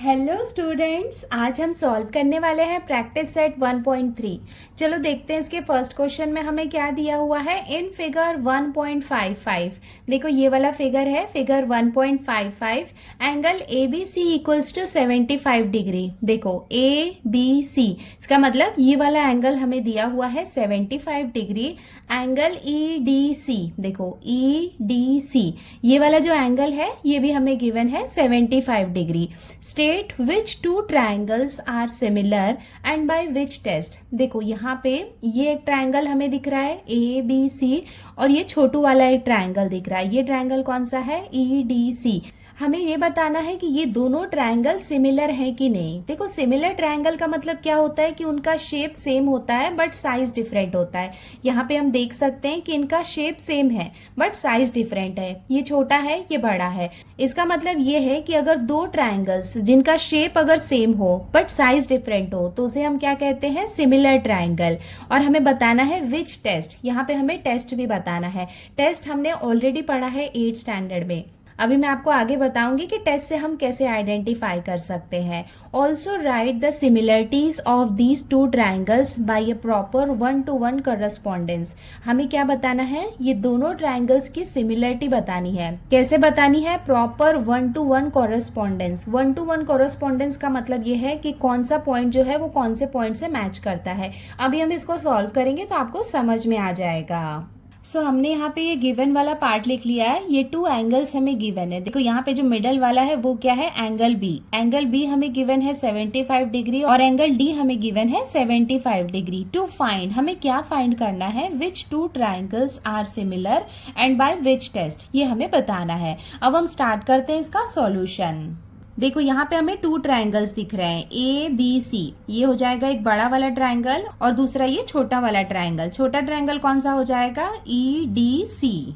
Hello students, आज हम solve करने वाले हैं प्रैक्टिस सेट 1.3। चलो देखते हैं इसके फर्स्ट क्वेश्चन में हमें क्या दिया हुआ है। इन फिगर 1.55 देखो ये वाला फिगर है, figure 1.55। Angle A B C equals to 75 degree. देखो ए बी सी, इसका मतलब ये वाला एंगल हमें दिया हुआ है 75 degree. Angle E D C, देखो ई डी सी ये वाला जो एंगल है ये भी हमें गिवन है 75 degree. State which two triangles are similar and by which test. देखो यहाँ पे ये एक ट्राइंगल हमें दिख रहा है ए बी सी, और ये छोटू वाला एक ट्राइंगल दिख रहा है। ये ट्राइंगल कौन सा है? E D C. हमें ये बताना है कि ये दोनों ट्राइंगल सिमिलर हैं कि नहीं। देखो सिमिलर ट्राइंगल का मतलब क्या होता है कि उनका शेप सेम होता है बट साइज डिफरेंट होता है। यहाँ पे हम देख सकते हैं कि इनका शेप सेम है बट साइज डिफरेंट है। ये छोटा है, ये बड़ा है। इसका मतलब ये है कि अगर दो ट्राइंगल्स जिनका शेप अगर सेम हो बट साइज डिफरेंट हो तो उसे हम क्या कहते हैं? Similar triangle. और हमें बताना है विच टेस्ट। यहाँ पे हमें टेस्ट भी बताना है। टेस्ट हमने ऑलरेडी पढ़ा है 8th स्टैंडर्ड में। अभी मैं आपको आगे बताऊंगी कि टेस्ट से हम कैसे आइडेंटिफाई कर सकते हैं। Also write the similarities of these two triangles by a proper 1-to-1 correspondence. हमें क्या बताना है? ये दोनों ट्राइंगल्स की सिमिलरिटी बतानी है। कैसे बतानी है? Proper 1-to-1 correspondence. 1-to-1 correspondence का मतलब ये है कि कौन सा पॉइंट जो है वो कौन से पॉइंट से मैच करता है। अभी हम इसको सॉल्व करेंगे तो आपको समझ में आ जाएगा। हमने यहाँ पे ये गिवन वाला पार्ट लिख लिया है। ये टू एंगल्स हमें गिवन है। देखो यहाँ पे जो मिडल वाला है वो क्या है? Angle B. एंगल बी हमें गिवन है 75 डिग्री और एंगल डी हमें गिवन है 75 डिग्री। टू फाइंड, हमें क्या फाइंड करना है? Which two triangles are similar and by which test, ये हमें बताना है। अब हम स्टार्ट करते हैं इसका सॉल्यूशन। देखो यहाँ पे हमें टू ट्राइंगल्स दिख रहे हैं ए बी सी। ये हो जाएगा एक बड़ा वाला ट्राइंगल और दूसरा ये छोटा वाला ट्राइंगल। छोटा ट्राइंगल कौन सा हो जाएगा? E D C.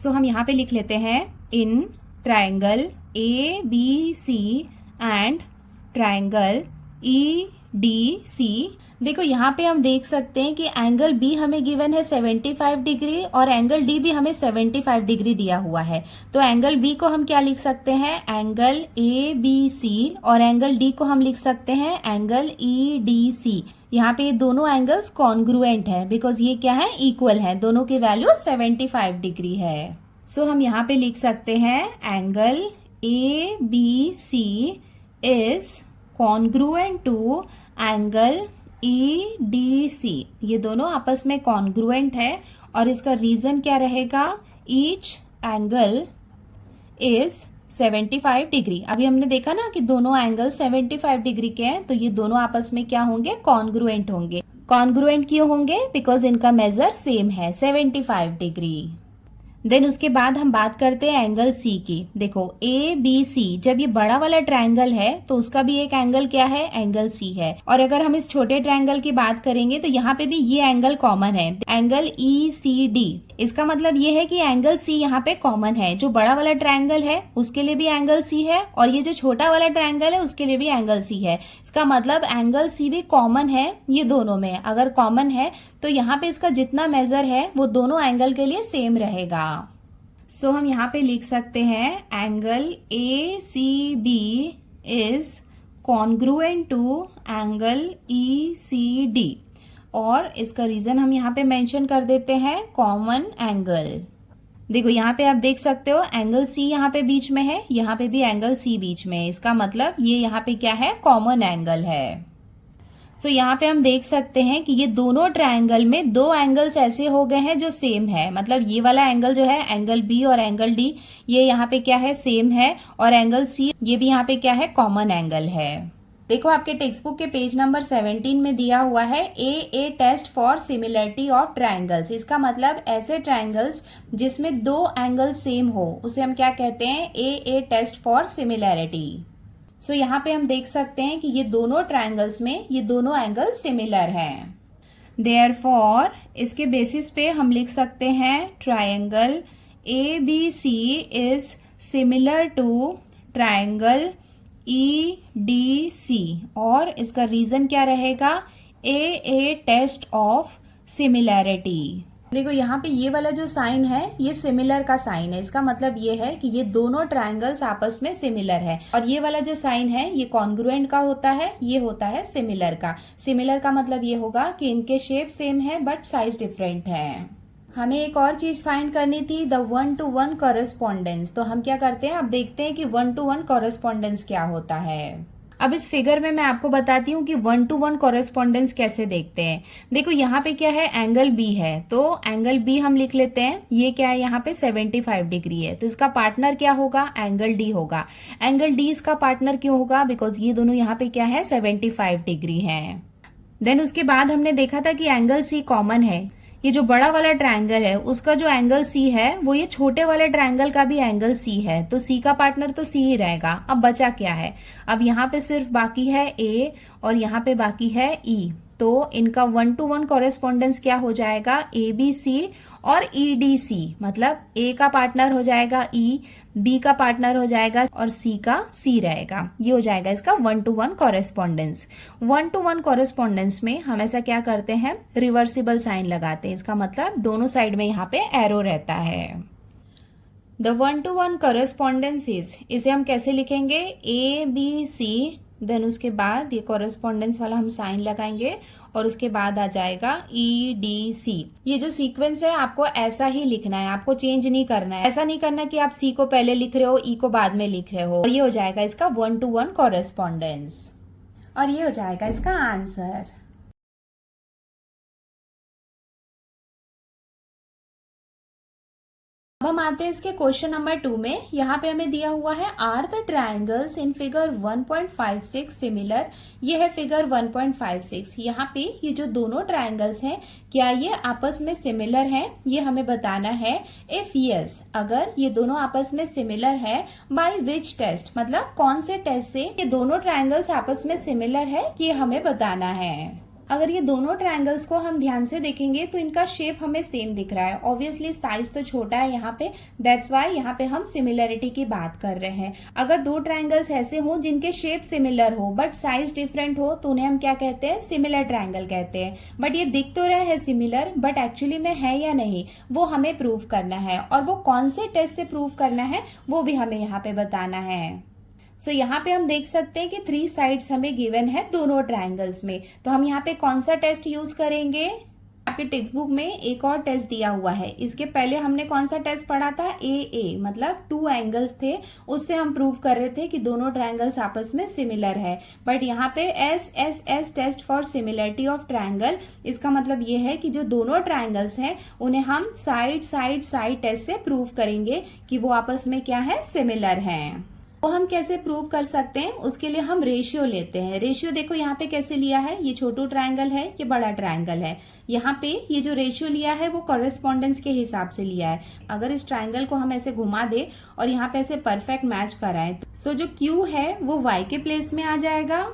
हम यहाँ पे लिख लेते हैं in triangle A B C and triangle E D C. देखो यहाँ पे हम देख सकते हैं कि एंगल बी हमें गिवन है 75 डिग्री और एंगल डी भी हमें 75 डिग्री दिया हुआ है। तो एंगल बी को हम क्या लिख सकते हैं? Angle A B C. और एंगल डी को हम लिख सकते हैं एंगल ई डी सी। यहाँ पे ये दोनों एंगल्स कॉन्ग्रुएंट है बिकॉज ये क्या है? इक्वल है। दोनों की वैल्यू 75 डिग्री है। हम यहाँ पे लिख सकते हैं angle A B C is congruent to angle E D C. ये दोनों आपस में कॉन्ग्रुएंट है और इसका रीजन क्या रहेगा? Each angle is 75 degree. अभी हमने देखा ना कि दोनों एंगल 75 डिग्री के हैं, तो ये दोनों आपस में क्या होंगे? कॉन्ग्रुएंट होंगे। कॉन्ग्रुएंट क्यों होंगे? बिकॉज इनका मेजर सेम है 75 डिग्री। देन उसके बाद हम बात करते हैं एंगल सी की। देखो ए बी सी, जब ये बड़ा वाला ट्राइंगल है तो उसका भी एक एंगल क्या है? एंगल सी है। और अगर हम इस छोटे ट्राइंगल की बात करेंगे तो यहाँ पे भी ये एंगल कॉमन है, एंगल ई सी डी। इसका मतलब ये है कि एंगल सी यहाँ पे कॉमन है। जो बड़ा वाला ट्राइंगल है उसके लिए भी एंगल सी है और ये जो छोटा वाला ट्राइंगल है उसके लिए भी एंगल सी है। इसका मतलब एंगल सी भी कॉमन है ये दोनों में। अगर कॉमन है तो यहाँ पे इसका जितना मेजर है वो दोनों एंगल के लिए सेम रहेगा। हम यहाँ पे लिख सकते हैं angle A C B is congruent to angle E C D. और इसका रीजन हम यहाँ पे मेंशन कर देते हैं कॉमन एंगल। देखो यहाँ पे आप देख सकते हो एंगल सी यहाँ पे बीच में है, यहाँ पे भी एंगल सी बीच में है। इसका मतलब ये यहाँ पे क्या है? कॉमन एंगल है। यहाँ पे हम देख सकते हैं कि ये दोनों ट्राइंगल में दो एंगल्स ऐसे हो गए हैं जो सेम है। मतलब ये वाला एंगल जो है एंगल बी और एंगल डी, ये यहाँ पे क्या है? सेम है। और एंगल सी ये भी यहाँ पे क्या है? कॉमन एंगल है। देखो आपके टेक्स्ट बुक के पेज नंबर 17 में दिया हुआ है a test for similarity of triangles. इसका मतलब ऐसे ट्राइंगल्स जिसमें दो एंगल सेम हो उसे हम क्या कहते हैं? ए टेस्ट फॉर सिमिलरिटी। यहाँ पे हम देख सकते हैं कि ये दोनों ट्राइंगल्स में ये दोनों एंगल सिमिलर हैं। देयरफॉर इसके बेसिस पे हम लिख सकते हैं triangle A B C is similar to triangle E D C. और इसका रीजन क्या रहेगा? A test of similarity. देखो यहाँ पे ये वाला जो साइन है ये सिमिलर का साइन है, इसका मतलब ये है कि ये दोनों ट्रायंगल्स आपस में सिमिलर है। और ये वाला जो साइन है ये कॉन्ग्रुएंट का होता है, ये होता है सिमिलर का। सिमिलर का मतलब ये होगा कि इनके शेप सेम है बट साइज डिफरेंट है। हमें एक और चीज फाइंड करनी थी, द 1-to-1 कॉरेस्पॉन्डेंस। तो हम क्या करते हैं, अब देखते हैं कि 1-to-1 कॉरेस्पॉन्डेंस क्या होता है। अब इस फिगर में मैं आपको बताती हूँ कि 1-to-1 कॉरेस्पॉन्डेंस कैसे देखते हैं। देखो यहाँ पे क्या है, एंगल बी है, तो एंगल बी हम लिख लेते हैं। ये क्या है, यहाँ पे 75 डिग्री है, तो इसका पार्टनर क्या होगा, एंगल डी होगा। एंगल डी इसका पार्टनर क्यों होगा, बिकॉज ये दोनों यहाँ पे क्या है, 75 डिग्री है। देन उसके बाद हमने देखा था कि एंगल सी कॉमन है। ये जो बड़ा वाला ट्रायंगल है उसका जो एंगल सी है वो ये छोटे वाले ट्रायंगल का भी एंगल सी है, तो सी का पार्टनर तो सी ही रहेगा। अब बचा क्या है, अब यहाँ पे सिर्फ बाकी है ए और यहाँ पे बाकी है ई। तो इनका 1-to-1 कॉरेस्पॉन्डेंस क्या हो जाएगा, ए बी सी और ई डी सी। मतलब ए का पार्टनर हो जाएगा ई, बी का पार्टनर हो जाएगा और सी का सी रहेगा। ये हो जाएगा इसका 1-to-1 कॉरेस्पॉन्डेंस। 1-to-1 कॉरेस्पॉन्डेंस में हम ऐसा क्या करते हैं, रिवर्सिबल साइन लगाते हैं। इसका मतलब दोनों साइड में यहाँ पे एरो रहता है। द 1-to-1 कॉरेस्पॉन्डेंस इज, इसे हम कैसे लिखेंगे, ए बी सी, देन उसके बाद ये कॉरेस्पॉन्डेंस वाला हम साइन लगाएंगे और उसके बाद आ जाएगा ई डी सी। ये जो सीक्वेंस है आपको ऐसा ही लिखना है, आपको चेंज नहीं करना है। ऐसा नहीं करना कि आप सी को पहले लिख रहे हो, ई को बाद में लिख रहे हो। और ये हो जाएगा इसका 1-to-1 कॉरेस्पॉन्डेंस और ये हो जाएगा इसका आंसर। अब हम आते हैं इसके क्वेश्चन नंबर 2 में। यहाँ पे हमें दिया हुआ है, are the triangles in figure 1.56 similar. ये है फिगर 1.56। यहाँ पे ये जो दोनों ट्रायंगल्स हैं क्या ये आपस में सिमिलर हैं, ये हमें बताना है। इफ यस, अगर ये दोनों आपस में सिमिलर है, बाय विच टेस्ट, मतलब कौन से टेस्ट से ये दोनों ट्रायंगल्स आपस में सिमिलर है, ये हमें बताना है। अगर ये दोनों ट्रायंगल्स को हम ध्यान से देखेंगे तो इनका शेप हमें सेम दिख रहा है। ऑब्वियसली साइज तो छोटा है यहाँ पे, दैट्स वाई यहाँ पे हम सिमिलरिटी की बात कर रहे हैं। अगर दो ट्रायंगल्स ऐसे हो जिनके शेप सिमिलर हो बट साइज डिफरेंट हो तो उन्हें हम क्या कहते हैं, सिमिलर ट्रायंगल कहते हैं। बट ये दिख तो रहा है सिमिलर, बट एक्चुअली में है या नहीं वो हमें प्रूव करना है, और वो कौन से टेस्ट से प्रूव करना है वो भी हमें यहाँ पे बताना है। सो यहाँ पे हम देख सकते हैं कि 3 साइड्स हमें गिवन है दोनों ट्रायंगल्स में। तो हम यहाँ पे कौन सा टेस्ट यूज करेंगे, आपके टेक्स्ट बुक में एक और टेस्ट दिया हुआ है। इसके पहले हमने कौन सा टेस्ट पढ़ा था, ए मतलब 2 एंगल्स थे, उससे हम प्रूव कर रहे थे कि दोनों ट्रायंगल्स आपस में सिमिलर है। बट यहाँ पे S test for similarity of triangle, इसका मतलब ये है कि जो दोनों ट्रायंगल्स हैं उन्हें हम साइड टेस्ट से प्रूव करेंगे कि वो आपस में क्या है, सिमिलर हैं। वो हम कैसे प्रूव कर सकते हैं, उसके लिए हम रेशियो लेते हैं। रेशियो देखो यहाँ पे कैसे लिया है, ये छोटू ट्रायंगल है, ये बड़ा ट्रायंगल है। यहाँ पे ये जो रेशियो लिया है वो कॉरेस्पॉन्डेंस के हिसाब से लिया है। अगर इस ट्रायंगल को हम ऐसे घुमा दे और यहाँ पे ऐसे परफेक्ट मैच कराएं, सो जो Q है वो Y के प्लेस में आ जाएगा,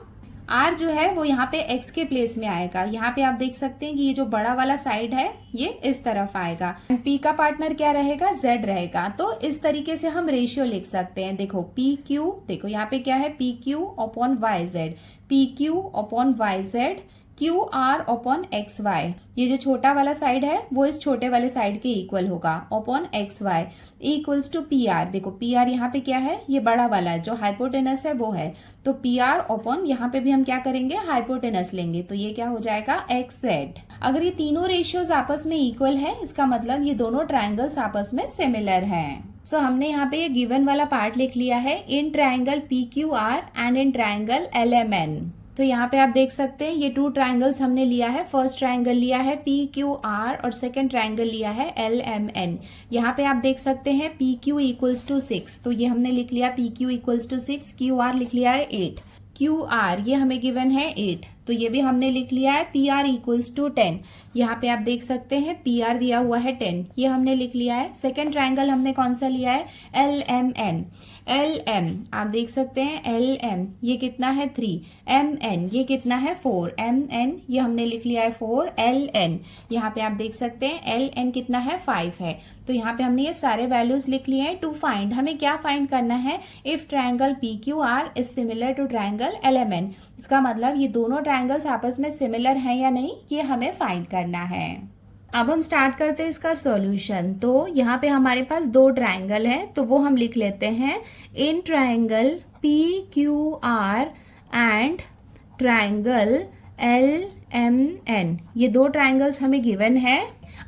R जो है वो यहाँ पे X के प्लेस में आएगा। यहाँ पे आप देख सकते हैं कि ये जो बड़ा वाला साइड है ये इस तरफ आएगा। P का पार्टनर क्या रहेगा, Z रहेगा। तो इस तरीके से हम रेशियो लिख सकते हैं। देखो PQ, देखो यहाँ पे क्या है, PQ upon YZ, PQ upon YZ, QR upon XY। ये जो छोटा वाला साइड है वो इस छोटे वाले साइड के इक्वल होगा, upon XY equals to PR। देखो PR यहाँ पे क्या है, ये बड़ा वाला है, जो हाइपोटेनस है वो है, तो PR अपॉन यहाँ पे भी हम क्या करेंगे, हाइपोटेनस लेंगे, तो ये क्या हो जाएगा, XZ। अगर ये तीनों रेशियोज आपस में इक्वल है, इसका मतलब ये दोनों ट्रायंगल्स आपस में सिमिलर हैं। सो हमने यहाँ पे ये गिवन वाला पार्ट लिख लिया है, in triangle PQR and in triangle LMN। तो यहाँ पे आप देख सकते हैं ये 2 ट्रायंगल्स हमने लिया है। फर्स्ट ट्रायंगल लिया है PQR और सेकंड ट्रायंगल लिया है LMN। यहाँ पे आप देख सकते हैं PQ इक्वल्स टू 6, तो ये हमने लिख लिया PQ इक्वल्स टू 6, QR लिख लिया है 8, QR ये हमें गिवन है 8, तो ये भी हमने लिख लिया है। PR इक्वल्स टू 10, यहाँ पे आप देख सकते हैं PR दिया हुआ है 10, ये हमने लिख लिया है। सेकेंड ट्रायंगल हमने कौन सा लिया है, LMN। LM आप देख सकते हैं LM ये कितना है 3, MN ये कितना है 4, MN ये हमने लिख लिया है 4, LN यहाँ पे आप देख सकते हैं LN कितना है 5 है। तो यहाँ पे हमने ये सारे वैल्यूज लिख लिए हैं। टू फाइंड, हमें क्या फाइंड करना है, if triangle PQR is similar to triangle LMN। इसका मतलब ये दोनों ट्रायंगल्स आपस में सिमिलर हैं या नहीं, ये हमें फाइंड करना है। अब हम स्टार्ट करते हैं इसका सॉल्यूशन। तो यहाँ पे हमारे पास दो ट्रायंगल है, तो वो हम लिख लेते हैं in triangle P Q R and triangle L M N. ये दो ट्रायंगल्स हमें गिवन है।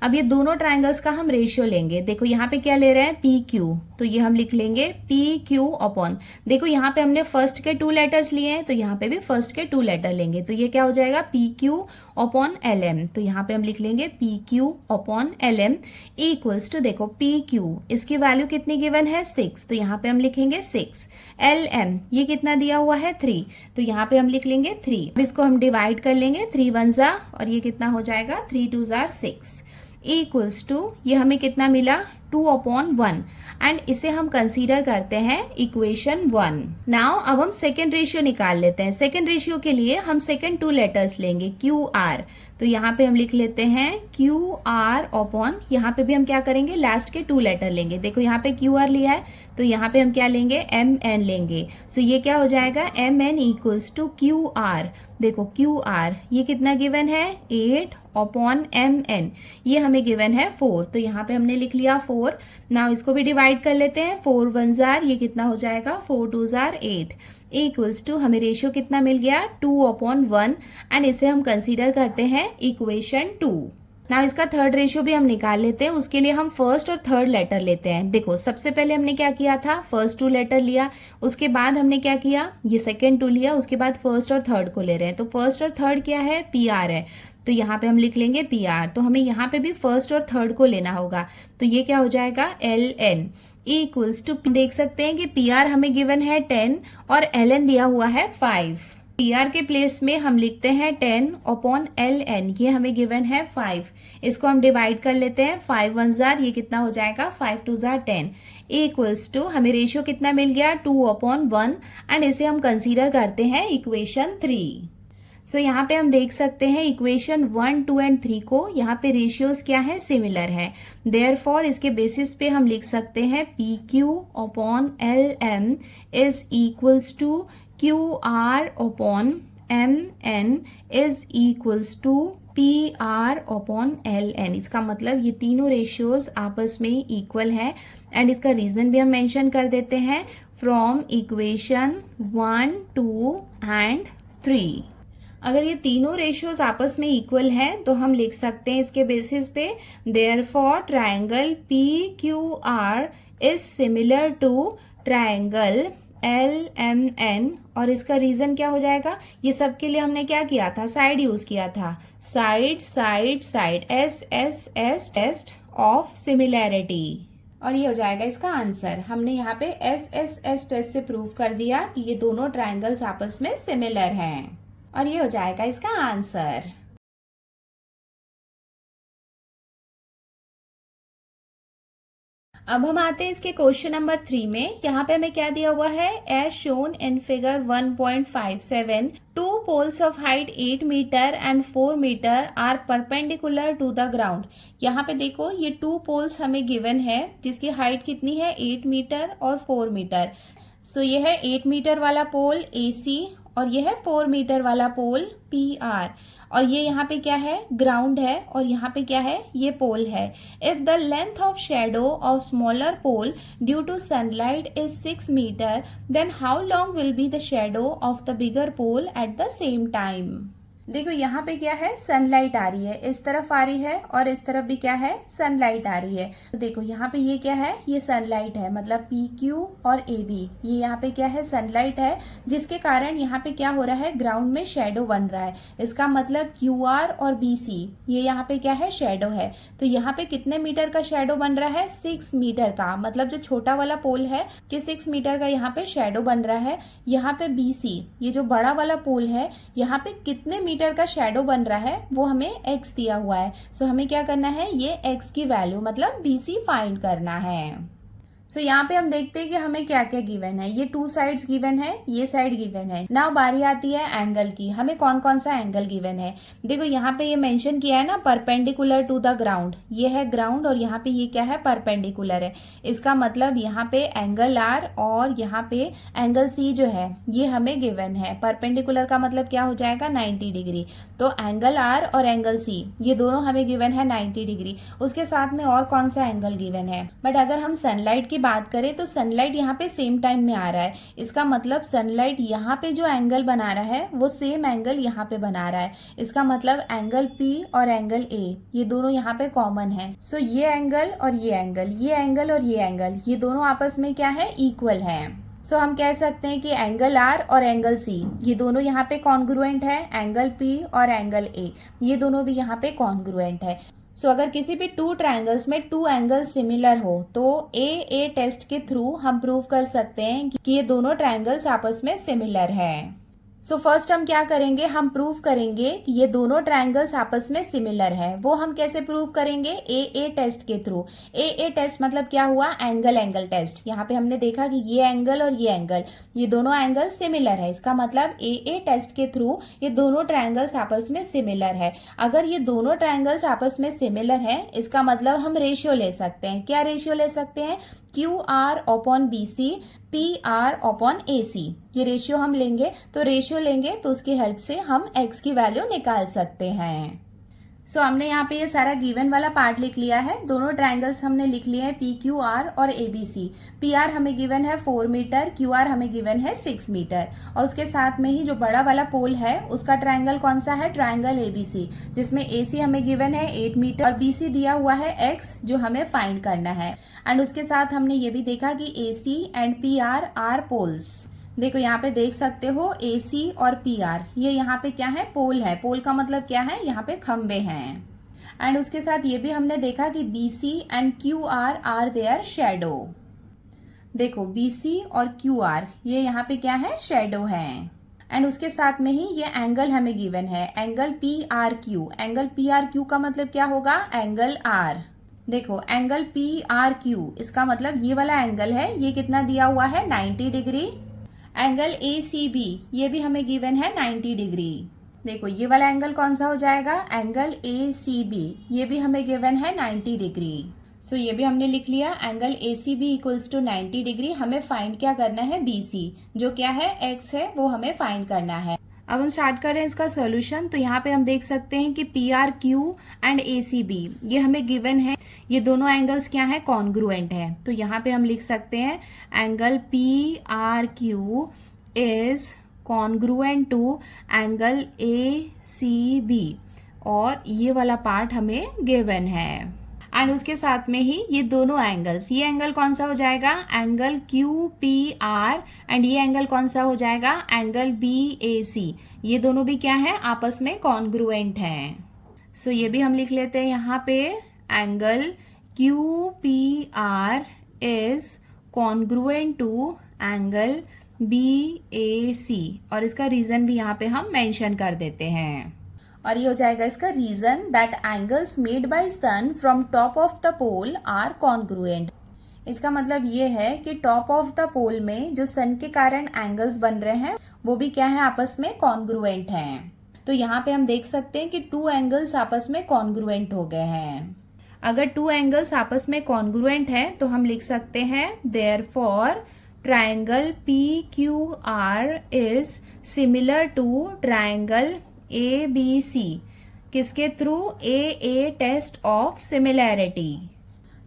अब ये दोनों ट्रायंगल्स का हम रेशियो लेंगे। देखो यहाँ पे क्या ले रहे हैं, पी क्यू, तो ये हम लिख लेंगे पी क्यू अपॉन, देखो यहाँ पे हमने फर्स्ट के 2 लेटर्स लिए हैं, तो यहाँ पे भी फर्स्ट के 2 लेटर लेंगे, तो ये क्या हो जाएगा P Q upon L M. तो यहाँ पे हम लिख लेंगे P Q upon L M equals to, देखो पी क्यू इसकी वैल्यू कितनी गिवन है 6, तो यहाँ पे हम लिखेंगे 6। एल एम ये कितना दिया हुआ है 3, तो यहाँ पे हम लिख लेंगे 3। अब इसको हम डिवाइड कर लेंगे, 3 1 जा, और ये कितना हो जाएगा 3 2 जार 6 इक्वल्स टू, ये हमें कितना मिला 2/1, एंड इसे हम कंसीडर करते हैं इक्वेशन 1। नाउ अब हम सेकेंड रेशियो निकाल लेते हैं। सेकेंड रेशियो के लिए हम सेकेंड 2 लेटर्स लेंगे क्यू आर, तो यहाँ पे हम लिख लेते हैं क्यू आर अपॉन, यहाँ पे भी हम क्या करेंगे लास्ट के 2 लेटर लेंगे। देखो यहाँ पे क्यू आर लिया है, तो यहाँ पे हम क्या लेंगे एम एन लेंगे। सो ये क्या हो जाएगा M N equals to Q R. देखो क्यू आर ये कितना गिवन है 8 अपॉन एम एन, ये हमें गिवन है 4, तो यहाँ पे हमने लिख लिया 4। नाउ इसको भी डिवाइड कर लेते हैं, 4 1 जार, ये कितना हो जाएगा 4 2 जार 8 इक्वल्स टू, हमें रेशियो कितना मिल गया 2/1, एंड इसे हम कंसीडर करते हैं इक्वेशन 2। नाउ इसका थर्ड रेशियो भी हम निकाल लेते हैं। उसके लिए हम फर्स्ट और थर्ड लेटर लेते हैं। देखो सबसे पहले हमने क्या किया था, फर्स्ट 2 लेटर लिया, उसके बाद हमने क्या किया, ये सेकेंड 2 लिया, उसके बाद फर्स्ट और थर्ड को ले रहे हैं। तो फर्स्ट और थर्ड क्या है पी आर है, तो यहाँ पे हम लिख लेंगे पी आर। तो हमें यहाँ पे भी फर्स्ट और थर्ड को लेना होगा, तो ये क्या हो जाएगा एल एन इक्वल्स टू, देख सकते हैं कि पी आर हमें गिवन है 10 और एल एन दिया हुआ है 5। पी आर के प्लेस में हम लिखते हैं 10 अपॉन एल एन, ये हमें गिवन है 5। इसको हम डिवाइड कर लेते हैं, 5 1 जार, ये कितना हो जाएगा 5 2 जार 10 इक्वल्स टू, हमें रेशियो कितना मिल गया 2/1, एंड इसे हम कंसीडर करते हैं इक्वेशन 3। सो यहाँ पे हम देख सकते हैं इक्वेशन 1 2 एंड 3 को, यहाँ पे रेशियोज क्या है सिमिलर है। देयरफॉर इसके बेसिस पे हम लिख सकते हैं P Q upon L M is equals to Q R upon M N is equals to P R upon L N. इसका मतलब ये तीनों रेशियोज आपस में इक्वल है, एंड इसका रीजन भी हम मेंशन कर देते हैं फ्रॉम इक्वेशन 1 2 एंड 3। अगर ये तीनों रेशियोज आपस में इक्वल हैं तो हम लिख सकते हैं इसके बेसिस पे therefore triangle P Q R is similar to triangle L M N, और इसका रीजन क्या हो जाएगा, ये सब के लिए हमने क्या किया था साइड यूज किया था, side side side S S S test of similarity, और ये हो जाएगा इसका आंसर। हमने यहाँ पे एस एस एस टेस्ट से प्रूव कर दिया कि ये दोनों ट्रायंगल्स आपस में सिमिलर हैं, और ये हो जाएगा इसका आंसर। अब हम आते हैं इसके क्वेश्चन नंबर 3 में। यहाँ पे हमें क्या दिया हुआ है, as shown in figure 1.57 two poles of height 8 metre and 4 metre are perpendicular to the ground. यहाँ पे देखो ये 2 पोल्स हमें गिवन है जिसकी हाइट कितनी है 8 मीटर और 4 मीटर। सो ये है 8 मीटर वाला पोल AC और ये है 4 मीटर वाला पोल PR, और ये यहाँ पे क्या है ग्राउंड है, और यहाँ पे क्या है ये पोल है। If the length of shadow of smaller pole due to sunlight is 6 metre, then how long will be the shadow of the bigger pole at the same time. देखो यहाँ पे क्या है सनलाइट आ रही है, इस तरफ आ रही है और इस तरफ भी क्या है सनलाइट आ रही है। तो देखो यहाँ पे ये क्या है, ये सनलाइट है, मतलब PQ और AB ये यहाँ पे क्या है सनलाइट है, जिसके कारण यहाँ पे क्या हो रहा है ग्राउंड में शेडो बन रहा है। इसका मतलब QR और BC ये यहाँ पे क्या है शेडो है। तो यहाँ पे कितने मीटर का शेडो बन रहा है 6 मीटर का, मतलब जो छोटा वाला पोल है कि 6 मीटर का यहाँ पे शेडो बन रहा है। यहाँ पे BC ये जो बड़ा वाला पोल है यहाँ पे कितने मीटर का शेडो बन रहा है वो हमें x दिया हुआ है। सो हमें क्या करना है ये x की वैल्यू मतलब BC फाइंड करना है। सो यहाँ पे हम देखते हैं कि हमें क्या क्या गिवन है। ये टू साइड्स गिवन है, ये साइड गिवन है। नाउ बारी आती है एंगल की, हमें कौन कौन सा एंगल गिवन है। देखो यहाँ पे ये मेंशन किया है ना, परपेंडिकुलर टू द ग्राउंड। ये है ग्राउंड और यहाँ पे ये क्या है, परपेंडिकुलर है। इसका मतलब यहाँ पे एंगल आर और यहाँ पे एंगल सी जो है ये हमें गिवन है। परपेंडिकुलर का मतलब क्या हो जाएगा, 90 डिग्री। तो एंगल आर और एंगल सी ये दोनों हमें गिवन है 90 डिग्री। उसके साथ में और कौन सा एंगल गिवन है। बट अगर हम सनलाइट की बात करें तो सनलाइट यहाँ पे सेम टाइम में आ रहा है। इसका मतलब सनलाइट यहाँ पे जो एंगल बना रहा है वो सेम एंगल यहाँ पे बना रहा है। इसका मतलब एंगल P और एंगल A ये दोनों यहाँ पे कॉमन है। सो ये एंगल और ये एंगल, ये एंगल और ये एंगल, ये दोनों आपस में क्या है, इक्वल है। सो हम कह सकते हैं कि एंगल R और एंगल C ये दोनों यहाँ पे कॉन्ग्रुएंट है। एंगल P और एंगल A ये दोनों भी यहाँ पे कॉन्ग्रुएंट है। सो अगर किसी भी टू ट्रायंगल्स में टू एंगल्स सिमिलर हो तो ए टेस्ट के थ्रू हम प्रूव कर सकते हैं कि ये दोनों ट्रायंगल्स आपस में सिमिलर है। सो फर्स्ट हम क्या करेंगे, हम प्रूव करेंगे कि ये दोनों ट्रायंगल्स आपस में सिमिलर है। वो हम कैसे प्रूव करेंगे, ए टेस्ट के थ्रू। ए टेस्ट मतलब क्या हुआ, एंगल एंगल टेस्ट। यहाँ पे हमने देखा कि ये एंगल और ये एंगल ये दोनों एंगल सिमिलर है। इसका मतलब ए टेस्ट के थ्रू ये दोनों ट्रायंगल्स आपस में सिमिलर है। अगर ये दोनों ट्रायंगल्स आपस में सिमिलर है इसका मतलब हम रेशियो ले सकते हैं। क्या रेशियो ले सकते हैं, QR upon BC, PR upon AC। ये रेशियो हम लेंगे, तो रेशियो लेंगे तो उसकी हेल्प से हम x की वैल्यू निकाल सकते हैं। सो हमने यहाँ पे ये सारा गिवन वाला पार्ट लिख लिया है। दोनों ट्रायंगल्स हमने लिख लिए हैं PQR और ABC। PR हमें गिवन है 4 मीटर, QR हमें गिवन है 6 मीटर। और उसके साथ में ही जो बड़ा वाला पोल है उसका ट्रायंगल कौन सा है, ट्रायंगल ABC, जिसमें AC हमें गिवन है 8 मीटर और BC दिया हुआ है x जो हमें फाइंड करना है। एंड उसके साथ हमने ये भी देखा कि AC and PR are poles. देखो यहाँ पे देख सकते हो AC और PR ये यहाँ पे क्या है, पोल है। पोल का मतलब क्या है, यहाँ पे खंबे हैं। एंड उसके साथ ये भी हमने देखा कि BC and QR are their shadow. देखो BC और QR ये यहाँ पे क्या है, शैडो है। एंड उसके साथ में ही ये एंगल हमें गिवन है, एंगल PRQ। एंगल PRQ का मतलब क्या होगा, एंगल R। देखो एंगल PRQ इसका मतलब ये वाला एंगल है, ये कितना दिया हुआ है, 90 डिग्री। एंगल ACB ये भी हमें गिवन है 90 डिग्री। देखो ये वाला एंगल कौन सा हो जाएगा, एंगल ACB ये भी हमें गिवन है 90 डिग्री। सो ये भी हमने लिख लिया, angle ACB equals to 90 degree. हमें फाइंड क्या करना है, BC जो क्या है, x है, वो हमें फाइंड करना है। अब हम स्टार्ट कर रहे हैं इसका सॉल्यूशन। तो यहाँ पे हम देख सकते हैं कि PRQ एंड ACB ये हमें गिवन है। ये दोनों एंगल्स क्या है, कॉन्ग्रुएंट है। तो यहाँ पे हम लिख सकते हैं angle PRQ is congruent to angle ACB और ये वाला पार्ट हमें गिवन है। एंड उसके साथ में ही ये दोनों एंगल्स, ये एंगल कौन सा हो जाएगा, एंगल QPR एंड ये एंगल कौन सा हो जाएगा, एंगल BAC। ये दोनों भी क्या है, आपस में कॉन्ग्रुएंट हैं। सो ये भी हम लिख लेते हैं यहाँ पे, angle QPR is congruent to angle BAC और इसका रीजन भी यहाँ पे हम मेंशन कर देते हैं। और ये हो जाएगा इसका reason, that angles made by sun from top of the pole are congruent. इसका मतलब ये है कि टॉप ऑफ द पोल में जो सन के कारण एंगल्स बन रहे हैं वो भी क्या है, आपस में कॉन्ग्रुएंट हैं। तो यहाँ पे हम देख सकते हैं कि टू एंगल्स आपस में कॉन्ग्रुएंट हो गए हैं। अगर टू एंगल्स आपस में कॉन्ग्रुएंट है तो हम लिख सकते हैं therefore triangle PQR is similar to triangle ABC किसके through, AA test of similarity.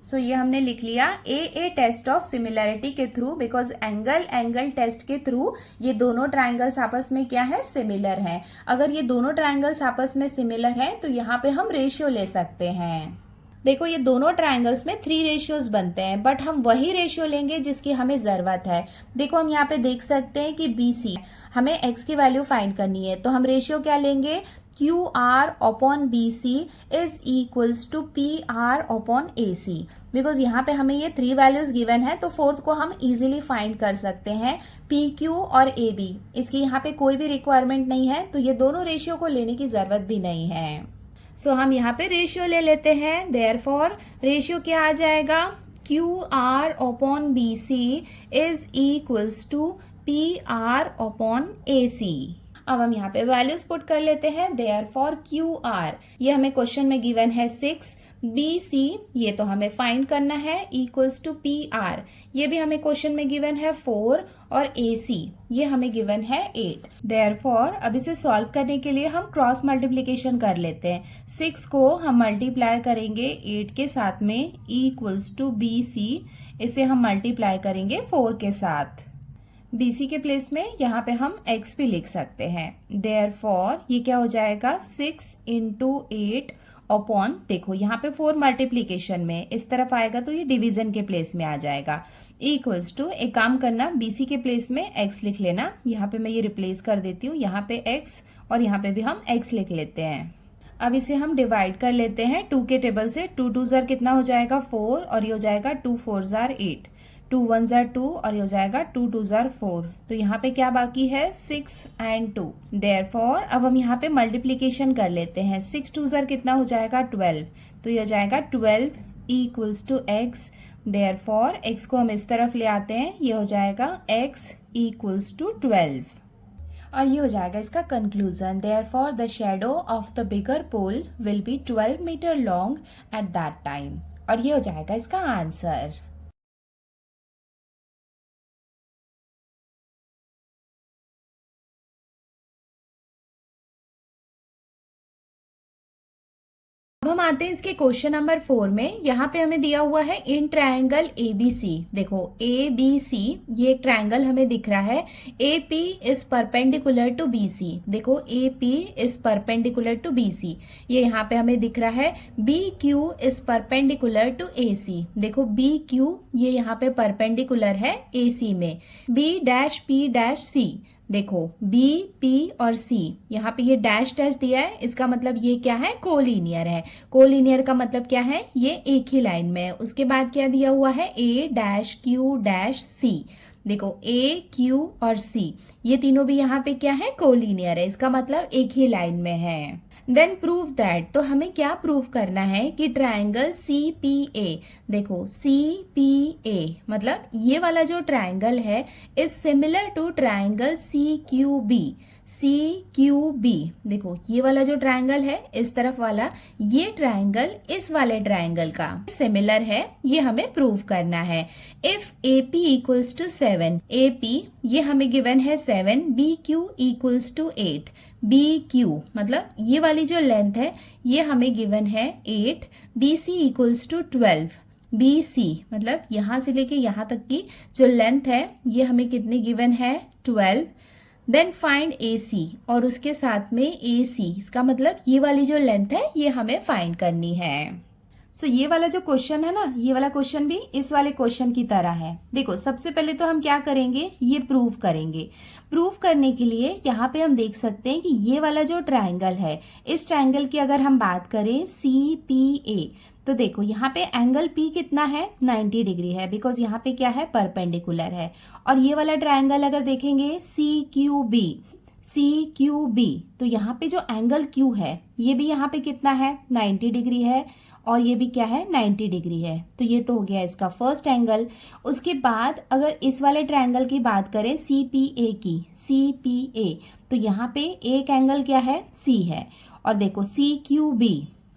So ये हमने लिख लिया AA टेस्ट ऑफ सिमिलैरिटी के थ्रू, बिकॉज एंगल टेस्ट के थ्रू ये दोनों ट्रायंगल्स आपस में क्या है, सिमिलर है। अगर ये दोनों ट्रायंगल्स आपस में सिमिलर है तो यहाँ पे हम रेशियो ले सकते हैं। देखो ये दोनों ट्रायंगल्स में 3 रेशियोज बनते हैं, बट हम वही रेशियो लेंगे जिसकी हमें जरूरत है। देखो हम यहाँ पे देख सकते हैं कि BC हमें x की वैल्यू फाइंड करनी है, तो हम रेशियो क्या लेंगे, QR upon BC is equals to PR upon AC। Because यहाँ पे हमें ये 3 वैल्यूज गिवन है तो फोर्थ को हम इजीली फाइंड कर सकते हैं, PQ और AB। इसकी यहाँ पे कोई भी रिक्वायरमेंट नहीं है, तो ये दोनों रेशियो को लेने की जरूरत भी नहीं है। सो हम यहाँ पे रेशियो ले लेते हैं। देयरफॉर रेशियो क्या आ जाएगा, Q R upon B C is equals to P R upon A C. अब हम यहाँ पे वैल्यूज पुट कर लेते हैं। देयरफॉर क्यू आर, ये हमें क्वेश्चन में गिवन है 6, बी सी ये तो हमें फाइंड करना है, इक्वल्स टू पी आर ये भी हमें क्वेश्चन में गिवन है 4, और ए सी ये हमें गिवन है 8। देयरफॉर अब इसे सॉल्व करने के लिए हम क्रॉस मल्टीप्लीकेशन कर लेते हैं। 6 को हम मल्टीप्लाई करेंगे 8 के साथ में, इक्वल्स टू बी सी इसे हम मल्टीप्लाई करेंगे 4 के साथ। BC के प्लेस में यहाँ पे हम x भी लिख सकते हैं। देयरफॉर ये क्या हो जाएगा 6 इंटू 8 अपॉन, देखो यहाँ पे 4 मल्टीप्लीकेशन में, इस तरफ आएगा तो ये डिवीजन के प्लेस में आ जाएगा, इक्वल्स टू, एक काम करना BC के प्लेस में x लिख लेना। यहाँ पे मैं ये रिप्लेस कर देती हूँ, यहाँ पे x और यहाँ पे भी हम x लिख लेते हैं। अब इसे हम डिवाइड कर लेते हैं 2 के टेबल से। 2 2 जार कितना हो जाएगा 4, और ये हो जाएगा 2 4 जार 8, 2 1 जार 2 और ये हो जाएगा 2 2 जार 4। तो यहाँ पे क्या बाकी है 6 एंड 2। देयरफॉर अब हम यहाँ पे मल्टीप्लीकेशन कर लेते हैं। 6 2 जार कितना हो जाएगा 12, तो ये हो जाएगा 12 equals to x। Therefore x को हम इस तरफ ले आते हैं, ये हो जाएगा x इक्वल्स टू 12, और ये हो जाएगा इसका conclusion. Therefore the shadow of the bigger pole will be 12 metre long at that time, और ये हो जाएगा इसका आंसर। अब हम आते हैं इसके क्वेश्चन नंबर 4 में। यहाँ पे हमें दिया हुआ है इन ट्रायंगल ABC। देखो ABC ये एक ट्रायंगल हमें दिख रहा है। AP is perpendicular to BC। देखो AP is perpendicular to BC, ये यहाँ पे हमें दिख रहा है। BQ is perpendicular to AC। देखो BQ ये यहाँ पे परपेंडिकुलर है AC में। B dash P dash C, देखो B, P और C यहाँ पे ये डैश डैश दिया है, इसका मतलब ये क्या है कोलिनियर है। कोलिनियर का मतलब क्या है, ये एक ही लाइन में है। उसके बाद क्या दिया हुआ है A dash Q dash C। देखो A, Q और C ये तीनों भी यहाँ पे क्या है कोलिनियर है, इसका मतलब एक ही लाइन में है। देन प्रूव दैट, तो हमें क्या प्रूव करना है कि ट्रायंगल CPA, देखो CPA मतलब ये वाला जो ट्रायंगल है is similar to triangle CQB। CQB देखो ये वाला जो ट्रायंगल है इस तरफ वाला, ये ट्रायंगल इस वाले ट्रायंगल का सिमिलर है, ये हमें प्रूव करना है। If AP equals to 7, AP ये हमें गिवन है 7, BQ इक्वल्स टू 8, BQ मतलब ये वाली जो लेंथ है ये हमें गिवन है 8, BC इक्वल्स टू 12, BC मतलब यहाँ से लेके यहाँ तक की जो लेंथ है ये हमें कितनी गिवन है 12। देन फाइंड AC, और उसके साथ में AC इसका मतलब ये वाली जो लेंथ है ये हमें फाइंड करनी है। सो ये वाला जो क्वेश्चन है ना, ये वाला क्वेश्चन भी इस वाले क्वेश्चन की तरह है। देखो सबसे पहले तो हम क्या करेंगे, ये प्रूव करेंगे। प्रूव करने के लिए यहाँ पे हम देख सकते हैं कि ये वाला जो ट्रायंगल है, इस ट्रायंगल की अगर हम बात करें CPA, तो देखो यहाँ पे एंगल P कितना है 90 डिग्री है, बिकॉज यहाँ पे क्या है परपेंडिकुलर है। और ये वाला ट्रायंगल अगर देखेंगे CQB, तो यहाँ पे जो एंगल Q है ये भी यहाँ पे कितना है 90 डिग्री है, और ये भी क्या है 90 डिग्री है। तो ये तो हो गया इसका फर्स्ट एंगल। उसके बाद अगर इस वाले ट्रायंगल की बात करें CPA की, CPA तो यहाँ पे एक एंगल क्या है C है। और देखो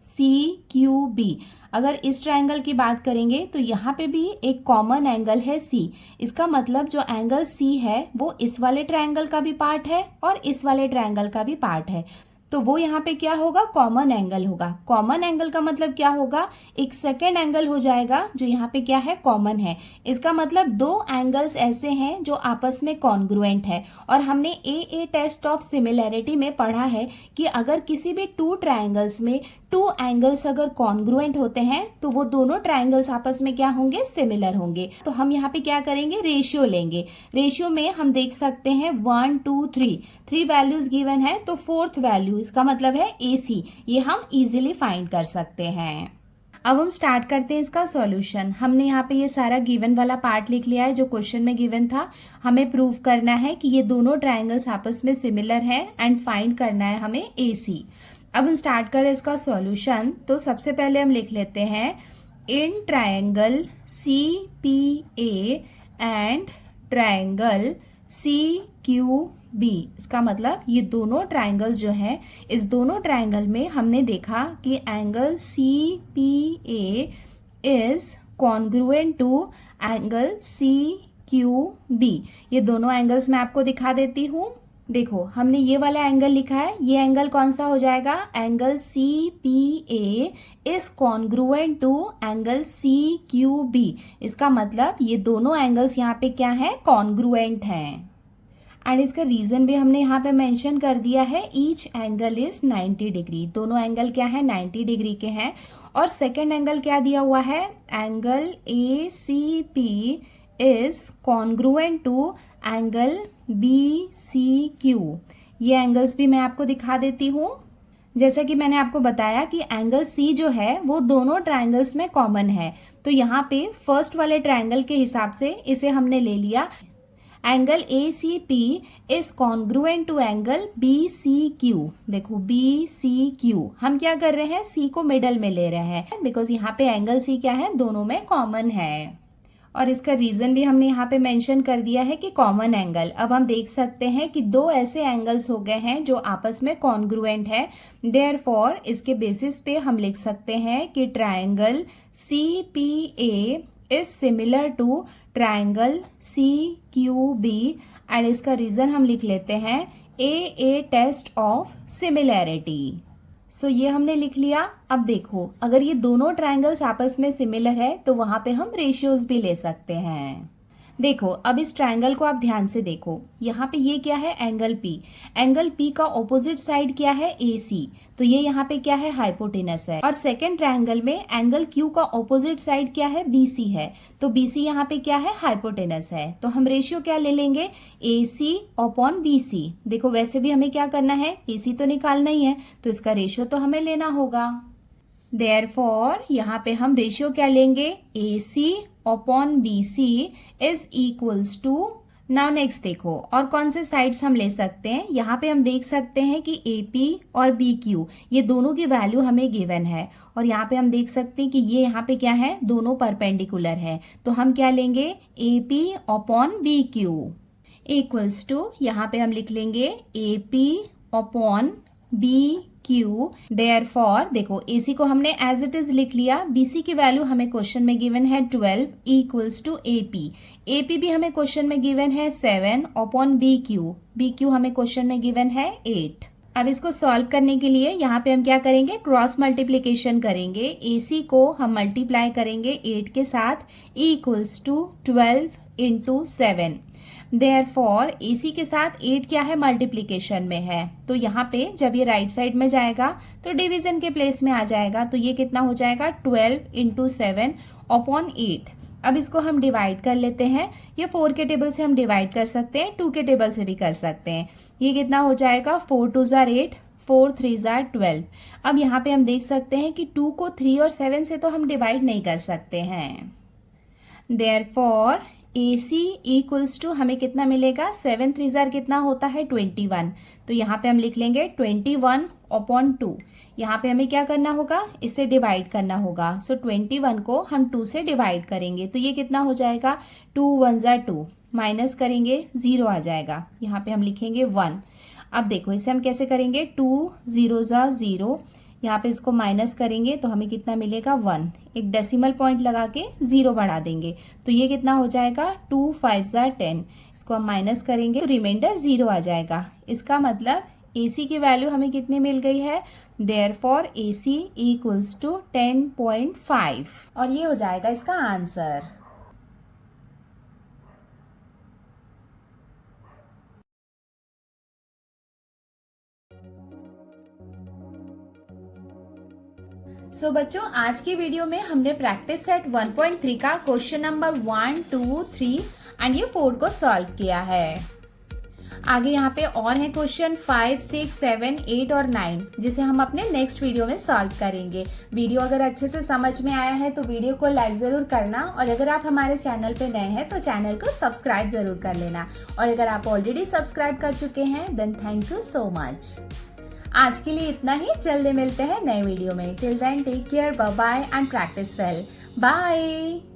CQB अगर इस ट्रायंगल की बात करेंगे तो यहाँ पे भी एक कॉमन एंगल है C। इसका मतलब जो एंगल C है वो इस वाले ट्रायंगल का भी पार्ट है और इस वाले ट्रायंगल का भी पार्ट है, तो वो यहाँ पे क्या होगा कॉमन एंगल होगा। कॉमन एंगल का मतलब क्या होगा, एक सेकेंड एंगल हो जाएगा जो यहाँ पे क्या है कॉमन है। इसका मतलब दो एंगल्स ऐसे हैं जो आपस में कॉन्ग्रुएंट है। और हमने AA टेस्ट ऑफ सिमिलैरिटी में पढ़ा है कि अगर किसी भी टू ट्रायंगल्स में टू एंगल्स अगर कॉन्ग्रुएंट होते हैं तो वो दोनों ट्रायंगल्स आपस में क्या होंगे सिमिलर होंगे। तो हम यहाँ पे क्या करेंगे रेशियो लेंगे। रेशियो में हम देख सकते हैं 1 2 3 3 वैल्यूज गिवन है, तो फोर्थ वैल्यू इसका मतलब है AC, ये हम इजीली फाइंड कर सकते हैं। अब हम स्टार्ट करते हैं इसका सॉल्यूशन। हमने यहाँ पे ये सारा गिवन वाला पार्ट लिख लिया है जो क्वेश्चन में गिवन था। हमें प्रूव करना है कि ये दोनों ट्रायंगल्स आपस में सिमिलर हैं एंड फाइंड करना है हमें AC। अब हम स्टार्ट करें इसका सॉल्यूशन। तो सबसे पहले हम लिख लेते हैं in triangle CPA and triangle CQB। इसका मतलब ये दोनों ट्रायंगल्स जो हैं, इस दोनों ट्रायंगल में हमने देखा कि angle CPA is congruent to angle CQB। ये दोनों एंगल्स मैं आपको दिखा देती हूँ। देखो, हमने ये वाला एंगल लिखा है, ये एंगल कौन सा हो जाएगा? Angle CPA is congruent to angle CQB। इसका मतलब ये दोनों एंगल्स यहाँ पे क्या है? कॉन्ग्रुएंट हैं। एंड इसका रीजन भी हमने यहाँ पे मेंशन कर दिया है, ईच एंगल इज 90 डिग्री। दोनों एंगल क्या है? 90 डिग्री के हैं। और सेकेंड एंगल क्या दिया हुआ है? Angle ACP is congruent to angle BCQ। ये एंगल्स भी मैं आपको दिखा देती हूँ। जैसा कि मैंने आपको बताया कि एंगल C जो है वो दोनों ट्रायंगल्स में कॉमन है, तो यहाँ पे फर्स्ट वाले ट्रायंगल के हिसाब से इसे हमने ले लिया। Angle ACP is congruent to angle BCQ। देखो BCQ, हम क्या कर रहे हैं? C को मिडल में ले रहे हैं, बिकॉज यहाँ पे एंगल C क्या है? दोनों में कॉमन है। और इसका रीजन भी हमने यहाँ पे मेंशन कर दिया है कि कॉमन एंगल। अब हम देख सकते हैं कि दो ऐसे एंगल्स हो गए हैं जो आपस में कॉन्ग्रुएंट है। देयरफॉर इसके बेसिस पे हम लिख सकते हैं कि triangle CPA is similar to triangle CQB। And इसका रीजन हम लिख लेते हैं A test of similarity. So ये हमने लिख लिया। अब देखो, अगर ये दोनों ट्रायंगल्स आपस में सिमिलर है तो वहां पे हम रेशियोज भी ले सकते हैं। देखो, अब इस ट्रायंगल को आप ध्यान से देखो, यहाँ पे ये क्या है? Angle P। एंगल P का ऑपोजिट साइड क्या है? AC। तो ये यहाँ पे क्या है? हाइपोटेनस है। और सेकेंड ट्रायंगल में एंगल Q का ऑपोजिट साइड क्या है? BC है। तो BC यहाँ पे क्या है? हाइपोटेनस है। तो हम रेशियो क्या ले लेंगे? AC upon BC। देखो, वैसे भी हमें क्या करना है? AC तो निकालना ही है, तो इसका रेशियो तो हमें लेना होगा। देयरफॉर यहाँ पे हम रेशियो क्या लेंगे? AC upon BC is equals to. Now next देखो, और कौन से साइड्स हम ले सकते हैं? यहाँ पे हम देख सकते हैं कि AP और BQ ये दोनों की वैल्यू हमें गिवन है। और यहाँ पे हम देख सकते हैं कि ये यहाँ पे क्या है? दोनों परपेंडिकुलर है। तो हम क्या लेंगे? AP upon BQ equals to, यहाँ पे हम लिख लेंगे AP अपॉन BQ। देयरफॉर देखो, AC को हमने एज इट इज लिख लिया, BC की वैल्यू हमें क्वेश्चन में गिवन है 12 इक्वल्स टू AP भी हमें क्वेश्चन में गिवन है 7 अपॉन BQ हमें क्वेश्चन में गिवन है 8। अब इसको सॉल्व करने के लिए यहाँ पे हम क्या करेंगे? क्रॉस मल्टीप्लीकेशन करेंगे। AC को हम मल्टीप्लाई करेंगे 8 के साथ, equals to 12 into 7। Therefore AC के साथ 8 क्या है? मल्टीप्लीकेशन में है, तो यहाँ पे जब ये राइट साइड में जाएगा तो डिवीजन के प्लेस में आ जाएगा। तो ये कितना हो जाएगा? 12 इंटू 7 अपॉन 8। अब इसको हम डिवाइड कर लेते हैं। ये 4 के टेबल से हम डिवाइड कर सकते हैं, 2 के टेबल से भी कर सकते हैं। ये कितना हो जाएगा? 4 2 जार 8, 4 3 जार 12। अब यहाँ पे हम देख सकते हैं कि 2 को 3 और 7 से तो हम डिवाइड नहीं कर सकते हैं। देयरफॉर AC इक्वल्स टू हमें कितना मिलेगा? 7 3 जार कितना होता है? 21। तो यहाँ पे हम लिख लेंगे 21 अपॉन 2। यहाँ पे हमें क्या करना होगा? इससे डिवाइड करना होगा। सो 21 को हम 2 से डिवाइड करेंगे, तो ये कितना हो जाएगा? 2 1 जार 2, माइनस करेंगे 0 आ जाएगा। यहाँ पे हम लिखेंगे 1। अब देखो, इसे हम कैसे करेंगे? 2 0 जार 0, यहाँ पे इसको माइनस करेंगे तो हमें कितना मिलेगा? 1। एक डेसिमल पॉइंट लगा के 0 बढ़ा देंगे, तो ये कितना हो जाएगा? 2 5 जार 10। इसको हम माइनस करेंगे तो रिमाइंडर 0 आ जाएगा। इसका मतलब AC की वैल्यू हमें कितनी मिल गई है? देयरफॉर AC इक्वल्स टू 10.5, और ये हो जाएगा इसका आंसर। सो बच्चों, आज की वीडियो में हमने प्रैक्टिस सेट 1.3 का क्वेश्चन नंबर 1 2 3 एंड ये 4 को सॉल्व किया है। आगे यहाँ पे और है क्वेश्चन 5 6 7 8 और 9, जिसे हम अपने नेक्स्ट वीडियो में सॉल्व करेंगे। वीडियो अगर अच्छे से समझ में आया है तो वीडियो को लाइक ज़रूर करना, और अगर आप हमारे चैनल पे नए हैं तो चैनल को सब्सक्राइब ज़रूर कर लेना, और अगर आप ऑलरेडी सब्सक्राइब कर चुके हैं then thank you so much. आज के लिए इतना ही, जल्दी मिलते हैं नए वीडियो में। Till then take care, bye bye and practice well. Bye.